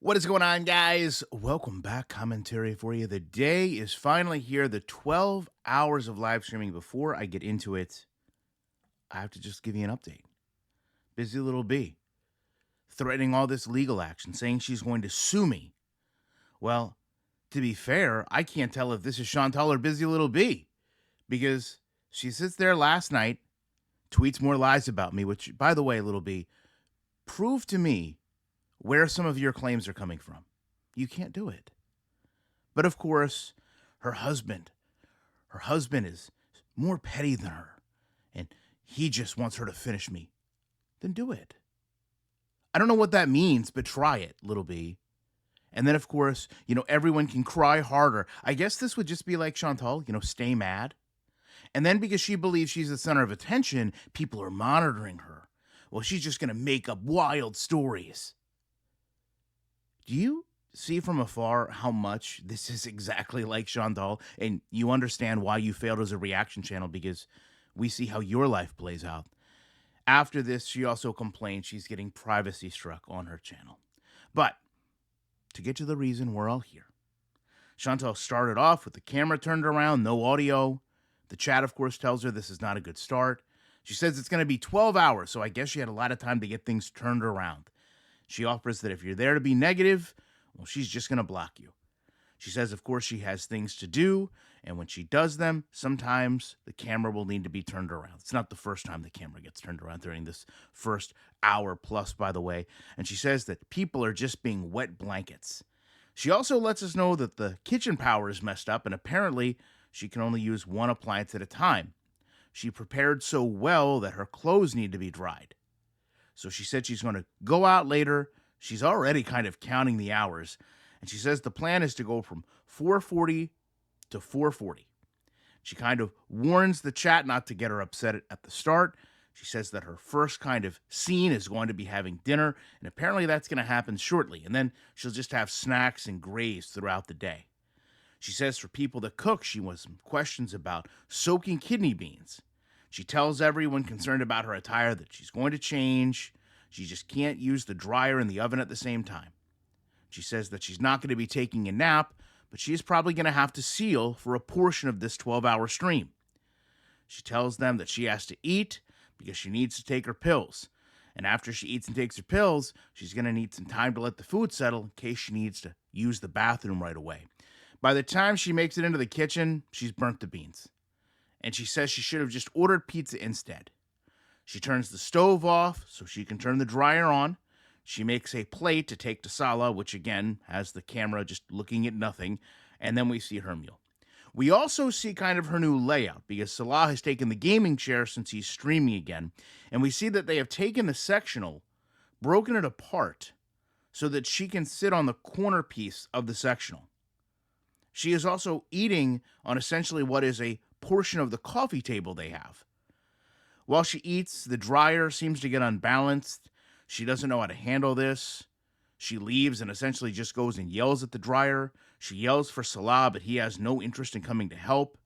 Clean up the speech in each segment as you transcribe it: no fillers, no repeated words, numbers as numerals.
What is going on, guys? Welcome back. Commentary for you. The day is finally here. The 12 hours of live streaming. Before I get into it, I have to just give you an update. Busy little B threatening all this legal action, saying she's going to sue me. Well, to be fair, I can't tell if this is Chantal or Busy Little B because she sits there last night, tweets more lies about me, which, by the way, Little B, prove to me where some of your claims are coming from. You can't do it. But of course, her husband is more petty than her, and he just wants her to finish me. Then do it. I don't know what that means, but try it, Little B. And then, of course, everyone can cry harder. I guess this would just be like Chantal, stay mad. And then because she believes she's the center of attention, people are monitoring her. Well, she's just going to make up wild stories. Do you see from afar how much this is exactly like Chantal? And you understand why you failed as a reaction channel because we see how your life plays out. After this, she also complained she's getting privacy struck on her channel. But to get to the reason we're all here, Chantal started off with the camera turned around, no audio. The chat, of course, tells her this is not a good start. She says it's going to be 12 hours, so I guess she had a lot of time to get things turned around. She offers that if you're there to be negative, well, she's just going to block you. She says, of course, she has things to do, and when she does them, sometimes the camera will need to be turned around. It's not the first time the camera gets turned around during this first hour plus, by the way. And she says that people are just being wet blankets. She also lets us know that the kitchen power is messed up, and apparently she can only use one appliance at a time. She prepared so well that her clothes need to be dried. So she said she's going to go out later. She's already kind of counting the hours. And she says the plan is to go from 4:40 to 4:40. She kind of warns the chat not to get her upset at the start. She says that her first kind of scene is going to be having dinner. And apparently that's going to happen shortly. And then she'll just have snacks and graze throughout the day. She says for people that cook, she wants some questions about soaking kidney beans. She tells everyone concerned about her attire that she's going to change. She just can't use the dryer and the oven at the same time. She says that she's not going to be taking a nap, but she is probably going to have to seal for a portion of this 12-hour stream. She tells them that she has to eat because she needs to take her pills. And after she eats and takes her pills, she's going to need some time to let the food settle in case she needs to use the bathroom right away. By the time she makes it into the kitchen, she's burnt the beans. And she says she should have just ordered pizza instead. She turns the stove off so she can turn the dryer on. She makes a plate to take to Salah, which again has the camera just looking at nothing, and then we see her meal. We also see kind of her new layout because Salah has taken the gaming chair since he's streaming again, and we see that they have taken the sectional, broken it apart so that she can sit on the corner piece of the sectional. She is also eating on essentially what is a portion of the coffee table they have. While she eats, the dryer seems to get unbalanced. She doesn't know how to handle this. She leaves and essentially just goes and yells at the dryer. She yells for Salah, but he has no interest in coming to help.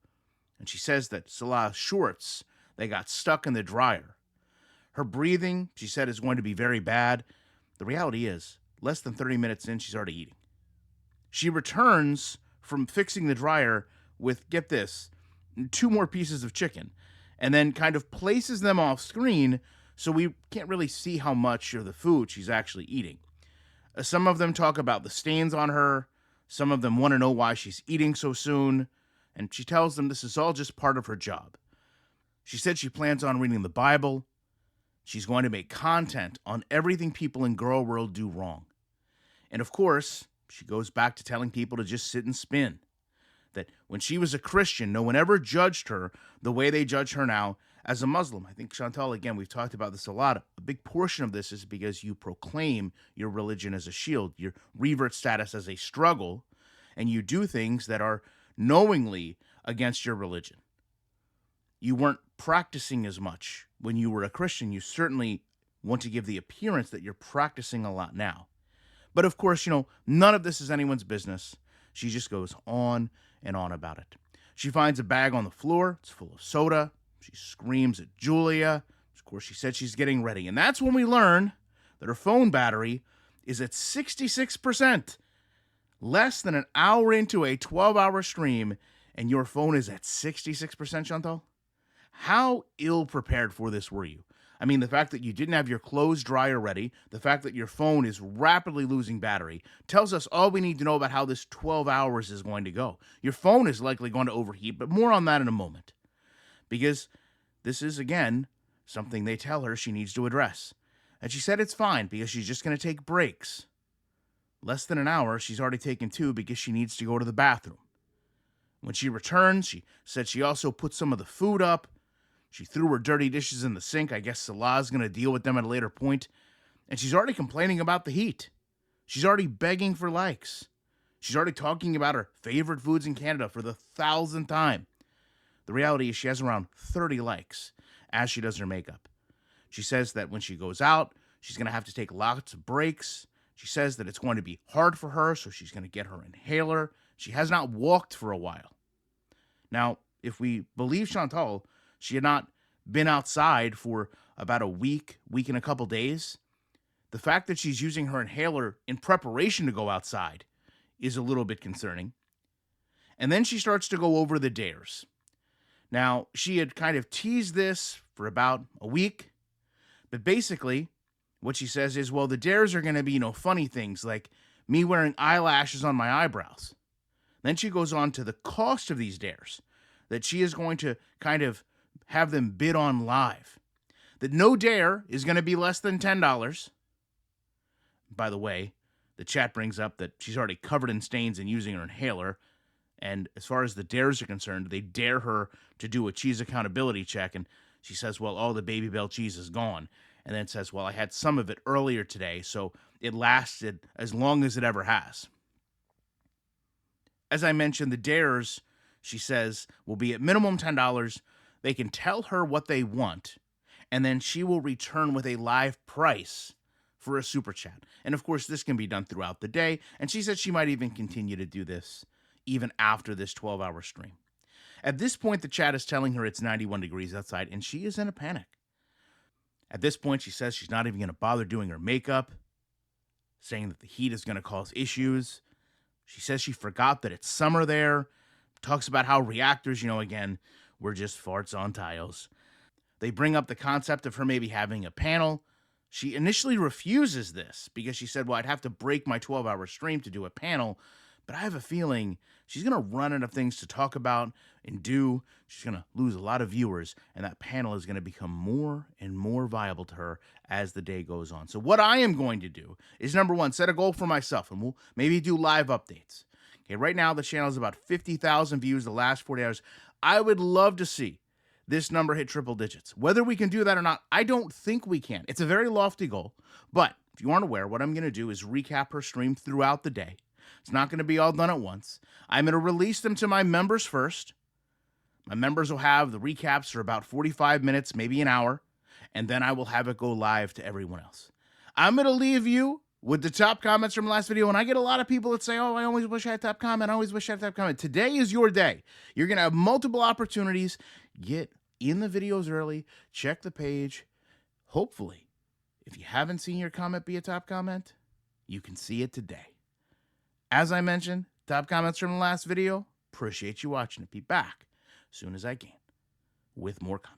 And she says that Salah's shorts, they got stuck in the dryer. Her breathing, she said, is going to be very bad. The reality is, less than 30 minutes in, she's already eating. She returns from fixing the dryer with, get this, 2 more pieces of chicken, and then kind of places them off screen so we can't really see how much of the food she's actually eating. Some of them talk about the stains on her. Some of them want to know why she's eating so soon. And she tells them this is all just part of her job. She said she plans on reading the Bible. She's going to make content on everything people in Girl World do wrong. And of course, she goes back to telling people to just sit and spin. That when she was a Christian, no one ever judged her the way they judge her now as a Muslim. I think, Chantal, again, we've talked about this a lot. A big portion of this is because you proclaim your religion as a shield, your revert status as a struggle, and you do things that are knowingly against your religion. You weren't practicing as much when you were a Christian. You certainly want to give the appearance that you're practicing a lot now. But of course, none of this is anyone's business. She just goes on and on about it. She finds a bag on the floor. It's full of soda. She screams at Julia. Of course, she said she's getting ready. And that's when we learn that her phone battery is at 66%. Less than an hour into a 12-hour stream, and your phone is at 66%, Chantal? How ill prepared for this were you? I mean, the fact that you didn't have your clothes dry already, the fact that your phone is rapidly losing battery, tells us all we need to know about how this 12 hours is going to go. Your phone is likely going to overheat, but more on that in a moment. Because this is, again, something they tell her she needs to address. And she said it's fine because she's just going to take breaks. Less than an hour, she's already taken 2 because she needs to go to the bathroom. When she returns, she said she also put some of the food up. She threw her dirty dishes in the sink. I guess Salah's going to deal with them at a later point. And she's already complaining about the heat. She's already begging for likes. She's already talking about her favorite foods in Canada for the 1,000th time. The reality is she has around 30 likes as she does her makeup. She says that when she goes out, she's going to have to take lots of breaks. She says that it's going to be hard for her, so she's going to get her inhaler. She has not walked for a while. Now, if we believe Chantal, she had not been outside for about a week and a couple days. The fact that she's using her inhaler in preparation to go outside is a little bit concerning. And then she starts to go over the dares. Now, she had kind of teased this for about a week, but basically, what she says is, well, the dares are going to be, funny things like me wearing eyelashes on my eyebrows. Then she goes on to the cost of these dares, that she is going to kind of have them bid on live. That no dare is going to be less than $10. By the way, the chat brings up that she's already covered in stains and using her inhaler. And as far as the dares are concerned, they dare her to do a cheese accountability check. And she says, well, all the Baby Bell cheese is gone. And then says, well, I had some of it earlier today, so it lasted as long as it ever has. As I mentioned, the dares, she says, will be at minimum $10. They can tell her what they want, and then she will return with a live price for a super chat. And of course, this can be done throughout the day. And she said she might even continue to do this even after this 12-hour stream. At this point, the chat is telling her it's 91 degrees outside, and she is in a panic. At this point, she says she's not even going to bother doing her makeup, saying that the heat is going to cause issues. She says she forgot that it's summer there, talks about how reactors, again, were just farts on tiles. They bring up the concept of her maybe having a panel. She initially refuses this because she said, well, I'd have to break my 12-hour stream to do a panel, but I have a feeling she's going to run out of things to talk about and do. She's going to lose a lot of viewers, and that panel is going to become more and more viable to her as the day goes on. So what I am going to do is, number one, set a goal for myself, and we'll maybe do live updates. Okay, right now the channel is about 50,000 views the last 40 hours. I would love to see this number hit triple digits. Whether we can do that or not, I don't think we can. It's a very lofty goal, but if you aren't aware, what I'm going to do is recap her stream throughout the day. It's not going to be all done at once. I'm going to release them to my members first. My members will have the recaps for about 45 minutes, maybe an hour, and then I will have it go live to everyone else. I'm going to leave you with the top comments from the last video, and I get a lot of people that say, oh, I always wish I had top comment, I always wish I had top comment. Today is your day. You're going to have multiple opportunities. Get in the videos early, check the page. Hopefully, if you haven't seen your comment be a top comment, you can see it today. As I mentioned, top comments from the last video. Appreciate you watching it. Be back as soon as I can with more comments.